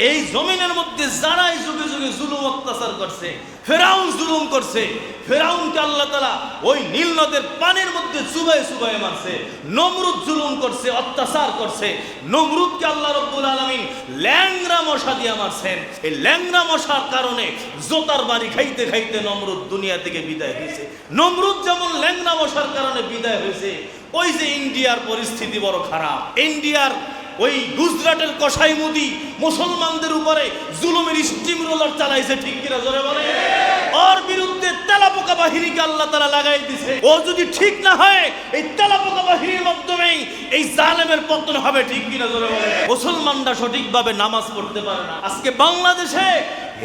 এই জমিনের মধ্যে যারাই যুগে যুগে জুলুম অত্যাচার করছে, ফেরাউন জুলুম করছে, ফেরাউনকে আল্লাহ তাআলা ওই নীল নদের পানির মধ্যে চুবায়ে চুবায়ে মারছে। নমরুদ জুলুম করছে, অত্যাচার করছে, নমরুদকে আল্লাহ রাব্বুল আলামিন ল্যাংড়া মশা দিয়ে মারছেন। এই ল্যাংড়া মশার কারণে জোতার বাড়ি খাইতে খাইতে নমরুদ দুনিয়া থেকে বিদায় হয়েছে। নমরুদ যেমন ল্যাংড়া মশার কারণে বিদায় হয়েছে, ওই যে ইন্ডিয়ার পরিস্থিতি বড় খারাপ। ইন্ডিয়ার ওই গুজরাটের কসাই মোদি মুসলমানদের উপরে জুলুমের স্টিম রোলার চালাইছে, ঠিক কিনা জোরে বলে? ওর বিরুদ্ধে তেলাপোকা বাহিনীকে আল্লাহ তাআলা লাগাই দিছে। ও যদি ঠিক না হয়, এই তেলাপোকা বাহিনীর মাধ্যমেই এই জালেমের পতন হবে, ঠিক কিনা জোরে বলে? মুসলমানরা সঠিকভাবে নামাজ পড়তে পারে না। আজকে বাংলাদেশে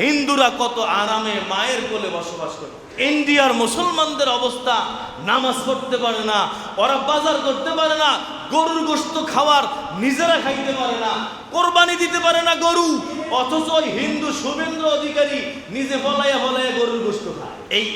হিন্দুরা কত আরামে মায়ের কোলে বসবাস করে। ইন্ডিয়ার মুসলমানদের অবস্থা, নামাজ পড়তে পারে না, ওরা বাজার করতে পারে না, গরুর গোশত খাওয়ার নিজেরা খাইতে পারে না, কোরবানি দিতে পারে না গরু, অথচ ওই হিন্দু শুভেন্দ্র অধিকারী নিজে ফলাইয়া ফলাইয়া গরুর গোশত খায়।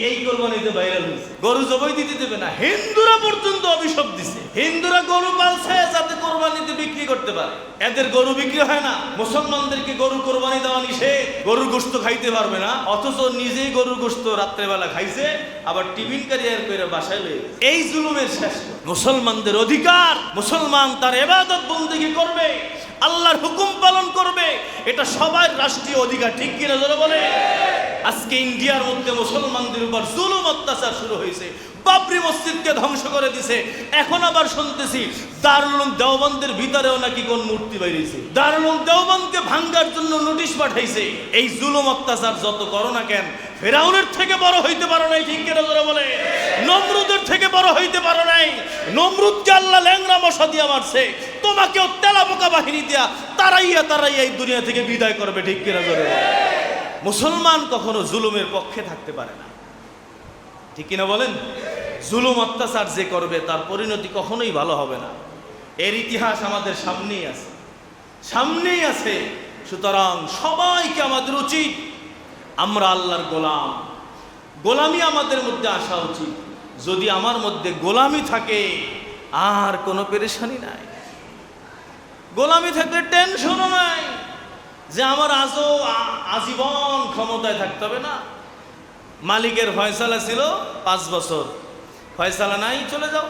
এই কোরবানিতে ভাইরাল হয়েছে, গরু জবাই দিতে দেবে না। হিন্দুরা পর্যন্ত অভিশাপ দিছে, হিন্দুরা গরু পালছে যাতে কোরবানিতে বিক্রি করতে পারে, এদের গরু বিক্রি হয় না। মুসলমানদেরকে গরু কোরবানি দেওয়া নিষেধ, গরুর গোশত খাইতে পারবে না, অথচ নিজেই গরুর গোশত রাত্রেবেলা খাইছে, আবার টিফিন ক্যারিয়ার করে বাসায় লয়ে গেছে। এই জুলুমের শেষ। মুসলমানদের অধিকার, মুসলমান তার ইবাদত বন্দেগী করবে, আল্লাহর হুকুম পালন করবে, এটা সবার রাষ্ট্রীয় অধিকার, ঠিক কিনা জোরে বলে? আজকে ইন্ডিয়ার মধ্যে মুসলমানদের উপর জুলুম অত্যাচার শুরু হয়েছে, বাবরি মসজিদকে ধ্বংস করে দিছে। এখন আবার শুনতেছি দারুল উলুম দেওবন্দের ভিতরেও নাকি কোন মূর্তি বাইরেছে, দারুল উলুম দেওবন্দকে ভাঙ্গার জন্য নোটিশ পাঠাইছে। এই জুলুম অত্যাচার যত করো না কেন, ফেরাউনের থেকে বড় হইতে পারো নাই, ঠিক কিনা জোরে বলে? নমরুদের থেকে বড় হইতে পারো নাই। নমরুদকে আল্লাহ ল্যাংড়া মশা দিয়া মারছে, তোমাকেও তেলাপোকা বাহিনী দিয়া তারাইয়া তারাইয়া এই দুনিয়া থেকে বিদায় করবে, ঠিক কিনা জোরে বলে? মুসলমান কখনো জুলুমের পক্ষে থাকতে পারে না, ঠিক কিনা বলেন? জুলুম অত্যাচার যে করবে তার পরিণতি কখনোই ভালো হবে না। এর ইতিহাস আমাদের সামনেই আছে, সামনেই আছে। সুতরাং সবাইকে আমাদের উচিত, আমরা আল্লাহর গোলাম, গোলামি আমাদের মধ্যে আসা উচিত। যদি আমার মধ্যে গোলামি থাকে আর কোনো পেরেশানি নাই, গোলামি থাকলে টেনশনও নাই যে আমার আজীবন ক্ষমতায় থাকতে হবে না। মালিকের ফয়সালা ছিল 5 বছর, ফয়সালা নাই চলে যাও।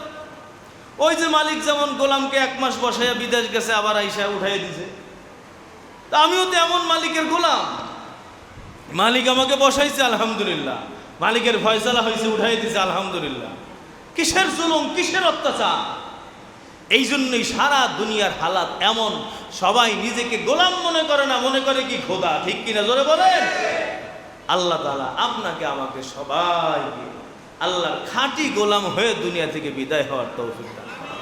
ওই যে মালিক যেমন গোলামকে 1 মাস বসাইয়া বিদেশ গেছে, আবার আইসা উঠাই দিছে, তা আমিও তো এমন মালিকের গোলাম। মালিক আমাকে বসাইছে, আলহামদুলিল্লাহ, মালিকের ফয়সালা হয়েছে, উঠাই দিছে, আলহামদুলিল্লাহ। কিসের জুলুম, কিসের অত্যাচার? এই জন্যই সারা দুনিয়ার হালাত এমন, সবাই নিজেকে গোলাম মনে করে না, মনে করে কি খোদা, ঠিক কিনা জোরে বলেন? আল্লাহ তাআলা আপনাকে আমাকে সবাইকে আল্লাহর খাঁটি গোলাম হয়ে দুনিয়া থেকে বিদায় হওয়ার তৌফিক দান করুন।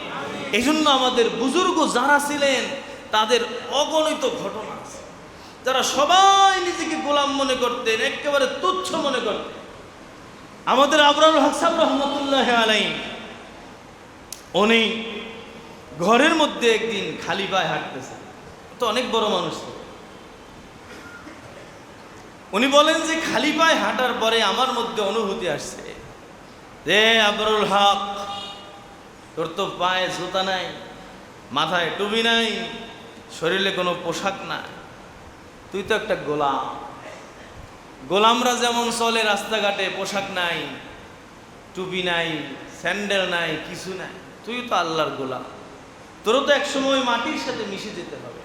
এই জন্য আমাদের বুজুর্গ যারা ছিলেন তাদের অগণিত ঘটনা আছে, যারা সবাই নিজেকে গোলাম মনে করতেন, একেবারে তুচ্ছ মনে করতেন। আমাদের আবরারুল হক সাহেব রহমতুল্লাহ আলাইহি, উনি ঘরের মধ্যে একদিন খালি পায়ে হাঁটতেছে, তো অনেক বড় মানুষ। উনি বলেন যে খালি পায়ে হাঁটার পরে আমার মধ্যে অনুভূতি আসছে যে আবরারুল হক, তোর তো পায়ে জুতা নাই, মাথায় টুপি নাই, শরীরে কোনো পোশাক নাই, তুই তো একটা গোলাম। গোলামরা যেমন চলে রাস্তাঘাটে, পোশাক নাই, টুপি নাই, স্যান্ডেল নাই, কিছু নাই, তুই তো আল্লাহর গোলাম, তোরও তো একসময় মাটির সাথে মিশে যেতে হবে।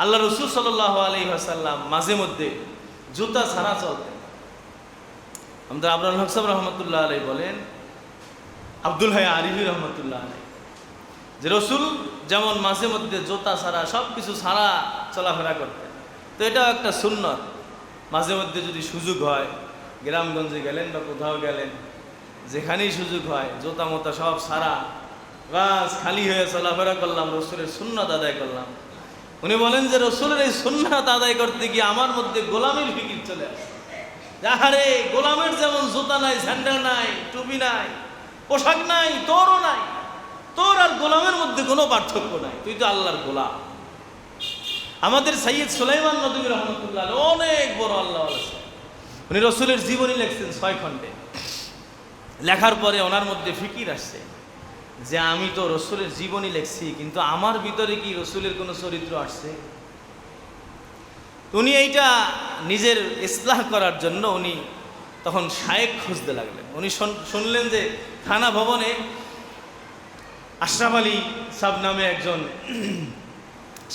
আল্লাহ রসুল সাল্লাল্লাহু আলাইহি ওয়াসাল্লাম মাঝে মধ্যে জুতা ছাড়া চলতেন। আমাদের আবরারুল হক সাহেব রহমতুল্লাহ আলাইহি বলেন, আব্দুল হাই আরিফি রহমতুল্লাহ আলাইহি, যে রসুল যেমন মাঝে মধ্যে জুতা ছাড়া সব কিছু ছাড়া চলাফেরা করতেন, তো এটাও একটা সুন্নত। মাঝে মধ্যে যদি সুযোগ হয়, গ্রামগঞ্জে গেলেন বা কোথাও গেলেন, যেখানেই সুযোগ হয়, জুতা মোতা সব ছাড়া বাস খালি হয়ে চলাফেরা করলাম, রসুলের সুন্নত আদায় করলাম। উনি বলেন যে রসুলের এই সুন্নাত আদায় করতে গিয়ে আমার মধ্যে গোলামের ফিকির চলে আসে। আরে গোলামের যেমন জুতা নাই, স্যান্ডেল নাই, টুপি নাই, পোশাক নাই, তোরও নাই, তোর আর গোলামের মধ্যে কোনো পার্থক্য নাই, তুই তো আল্লাহর গোলাম। আমাদের সৈয়দ সুলাইমান নদভী রহমতুল্লাহ অনেক বড় আল্লাহ, উনি রসুলের জীবনী লিখছেন 6 খণ্ডে। লেখার পরে ওনার মধ্যে ফিকির আসছে যে আমি তো রসুলের জীবনী লিখছি, কিন্তু আমার ভিতরে কি রসুলের কোনো চরিত্র আসছে? উনি এইটা নিজের ইসলাহ করার জন্য উনি তখন শায়েক খুঁজতে লাগলেন। উনি শুনলেন যে থানা ভবনে আশরাফ আলী সাহেব নামে একজন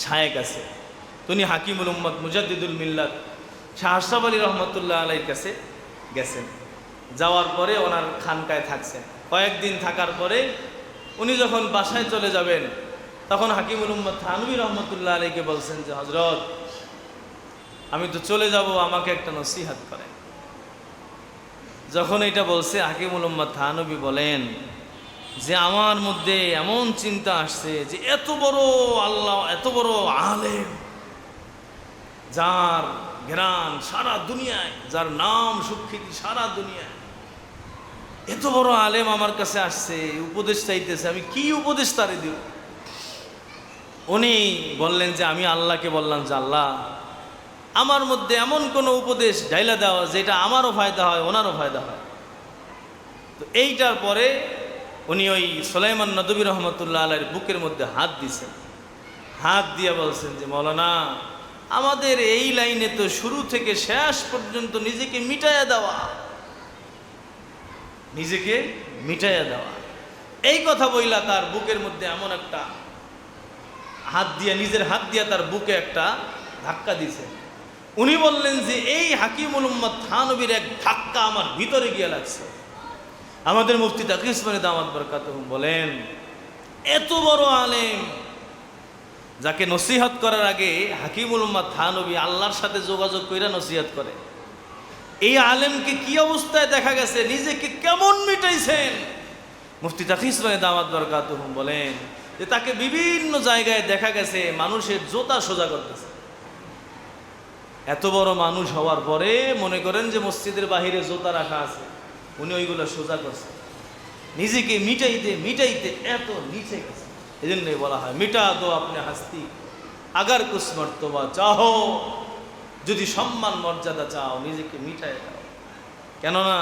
শায়েক আছে। উনি হাকিমুল উম্মত মুজাদ্দিদুল মিল্লাত শাহ আশরাফ আলী রহমতুল্লাহ আলাইহির কাছে গেছেন। যাওয়ার পরে ওনার খানকায় থাকছেন। কয়েকদিন থাকার পরে উনি যখন বাসায় চলে যাবেন তখন হাকিমুল উম্মত থানভী রহমতুল্লাহ আলাইকে বলছেন যে হযরত, আমি তো চলে যাব, আমাকে একটা নসিহত করেন। যখন এটা বলছে হাকিমুল উম্মত থানভী বলেন যে আমার মধ্যে এমন চিন্তা আসছে যে এত বড় আল্লাহ, এত বড় আলেম, যার জ্ঞান সারা দুনিয়ায়, যার নাম সুখ্যাতি সারা দুনিয়ায়, এত বড় আলেম আমার কাছে আসছে, উপদেশ চাইতেছে, আমি কি উপদেশ তারে দিব? উনি বললেন যে আমি আল্লাহকে বললাম যে আল্লাহ, আমার মধ্যে এমন কোনো উপদেশ ঢাইলা দেওয়া যেটা আমারও ফায়দা হয়, ওনারও ফায়দা হয়। তো এইটার পরে উনি ওই সুলাইমান নদভী রহমতুল্লাহ আলাইহির বুকের মধ্যে হাত দিয়েছেন। হাত দিয়ে বলছেন যে মৌলানা, আমাদের এই লাইনে তো শুরু থেকে শেষ পর্যন্ত নিজেকে মিটাইয়া দেওয়া, নিজেকে মিটাইয়া দেওয়া। এই কথা বইলা তার বুকের মধ্যে এমন একটা হাত দিয়ে, নিজের হাত দিয়ে তার বুকে একটা ধাক্কা দিয়েছেন। উনি বললেন যে এই হাকিমুল উম্মত থানভীর এক ধাক্কা আমার ভিতরে গিয়ে লাগছে। আমাদের মুফতি তাকি উসমানী দামাত বরকাতুহুম বলেন, এত বড় আলেম যাকে নসিহত করার আগে হাকিমুল উম্মত থানভী আল্লাহর সাথে যোগাযোগ কইরা নসিহত করে, এই আলেমকে কি অবস্থায় দেখা গেছে, নিজেকে কেমন মিটাইছেন। মুফতি তাকি উসমানী দামাত বরকাতুহুম বলেন যে তাকে বিভিন্ন জায়গায় দেখা গেছে মানুষের জোতা সোজা করতেছে। এত বড় মানুষ হওয়ার পরে মনে করেন যে মসজিদের বাহিরে জোতা রাখা আছে, উনি ওইগুলো সোজা করছে। নিজেকে মিটাইতে মিটাইতে এত নিচে গেছে। এই জন্যই বলা হয় মিটা দো আপনি হাস্তি আগার কুছ মর্তবা চাহো, যদি সম্মান মর্যাদা চাও নিজেকে মিটাই দাও। কেননা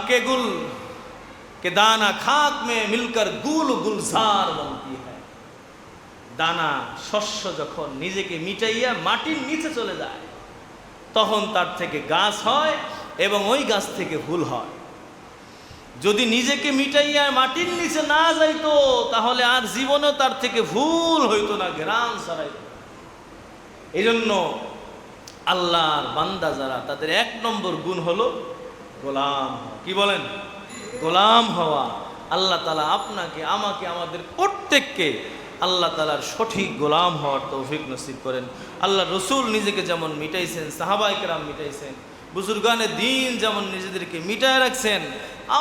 কে গুল কে দানা খাক মে মিলকর গুল গুলজার বনতি হ্যায়। দানা শস্য যখন নিজেকে মিটাইয়া মাটির নিচে চলে যায় তখন তার থেকে গাছ হয় এবং ওই গাছ থেকে ফুল হয়। যদি নিজেকে মিটাইয়া মাটির নিচে না যাইতো তাহলে আর জীবনেও তার থেকে ফুল হইতো না, ঘ্রাণ ছড়াইতো। এই জন্য আল্লাহর বান্দা যারা, তাদের এক নম্বর গুণ হলো গোলাম হওয়া। কি বলেন? গোলাম হওয়া। আল্লাহ তাআলা আপনাকে, আমাকে, আমাদের প্রত্যেককে আল্লাহ তাআলার সঠিক গোলাম হওয়ার তৌফিক নসিব করেন। আল্লাহ রসুল নিজেকে যেমন মিটাইছেন, সাহাবায়ে কেরাম মিটাইছেন, বুজুর্গানে দিন যেমন নিজেদেরকে মিটায় রাখছেন,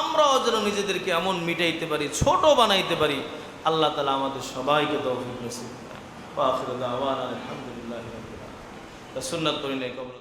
আমরাও যেন নিজেদেরকে এমন মিটাইতে পারি, ছোট বানাইতে পারি। আল্লাহ তাআলা আমাদের সবাইকে তৌফিক নসিব করেন। ওয়া আখিরু দাওয়ানা আলহামদুলিল্লাহি রাব্বিল আলামিন। সুন্নাত পড়িনে কবুল।